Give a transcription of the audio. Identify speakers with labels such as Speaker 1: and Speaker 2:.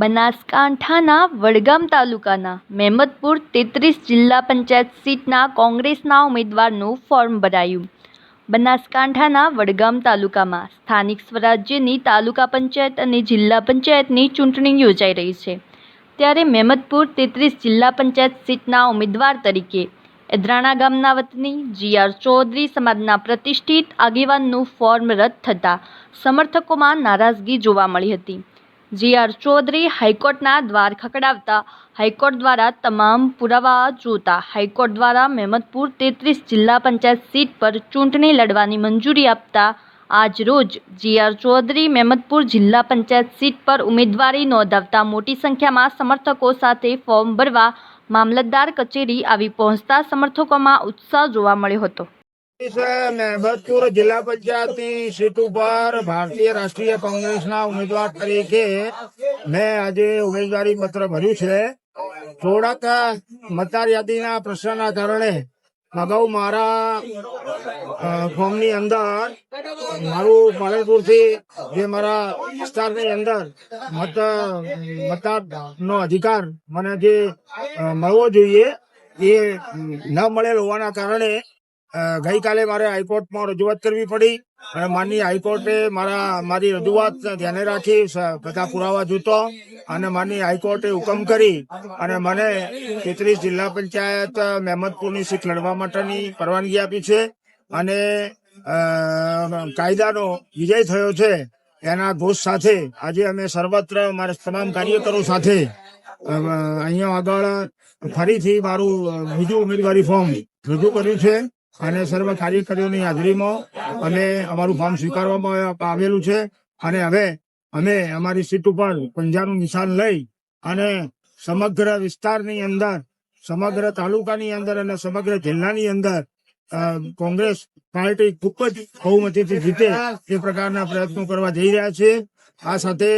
Speaker 1: બનાસકાંઠાના વડગામ તાલુકાના મહેમદપુર 33 જિલ્લા પંચાયત સીટના કોંગ્રેસના ઉમેદવારનું ફોર્મ ભરાયું. બનાસકાંઠાના વડગામ તાલુકામાં સ્થાનિક સ્વરાજ્યની તાલુકા પંચાયત અને જિલ્લા પંચાયતની ચૂંટણી યોજાઈ રહી છે. ત્યારે મહેમદપુર 33 જિલ્લા પંચાયત સીટના ઉમેદવાર તરીકે એદરાણા ગામના વતની જી.આર. ચૌધરી સમાજના પ્રતિષ્ઠિત આગેવાનનું ફોર્મ રદ થતાં સમર્થકોમાં નારાજગી જોવા મળી હતી. જી.આર. ચૌધરી હાઈકોર્ટના દ્વાર ખખડાવતા હાઈકોર્ટ દ્વારા તમામ પુરાવા જોતા હાઈકોર્ટ દ્વારા મહેમદપુર 33 જિલ્લા પંચાયત સીટ પર ચૂંટણી લડવાની મંજૂરી આપતા આજ રોજ જી.આર. ચૌધરી મહેમદપુર જિલ્લા પંચાયત સીટ પર ઉમેદવારી નોંધાવતા મોટી સંખ્યામાં સમર્થકો સાથે ફોર્મ ભરવા મામલતદાર કચેરી આવી પહોંચતા સમર્થકોમાં ઉત્સાહ જોવા મળ્યો હતો.
Speaker 2: મહેમદપુર જિલ્લા પંચાયતની સીટ ઉપર ભારતીય રાષ્ટ્રીય કોંગ્રેસના ઉમેદવાર તરીકે મેં આજે ઉમેદવારી પત્ર ભર્યું છે. થોડાક મતદાર યાદીના પ્રશ્નના કારણે અગાઉ મારા ફોર્મની અંદર મારું પાલનપુરથી જે મારા વિસ્તારની અંદર મતદારનો અધિકાર મને જે મળવો જોઈએ એ ન મળેલ હોવાના કારણે ગઈકાલે મારે હાઈકોર્ટમાં રજૂઆત કરવી પડી અને માનની હાઈકોર્ટે મારી રજૂઆત ધ્યાને રાખી બધા પુરાવા જોતો અને માનની હાઈકોર્ટે હુકમ કરી અને મને 33 જિલ્લા પંચાયત મહેમદપુરની સીટ લડવા માટેની પરવાનગી આપી છે અને કાયદાનો વિજય થયો છે એના ઘોષ સાથે આજે અમે સર્વત્ર મારા તમામ કાર્યકરો સાથે અહીંયા આગળ ફરીથી મારું બીજું ઉમેદવારી ફોર્મ રજૂ કર્યું છે અને સર્વ કાર્યકરોની હાજરીમાં અમે અમારું ફોર્મ સ્વીકારવામાં આવેલું છે અને હવે અમે અમારી સીટ ઉપર પંજાનું નિશાન લઈ અને સમગ્ર વિસ્તારની અંદર સમગ્ર તાલુકાની અંદર અને સમગ્ર જિલ્લાની અંદર કોંગ્રેસ પાર્ટી ખૂબ જ બહુમતીથી જીતે એ પ્રકારના પ્રયત્નો કરવા જઈ રહ્યા છે. આ સાથે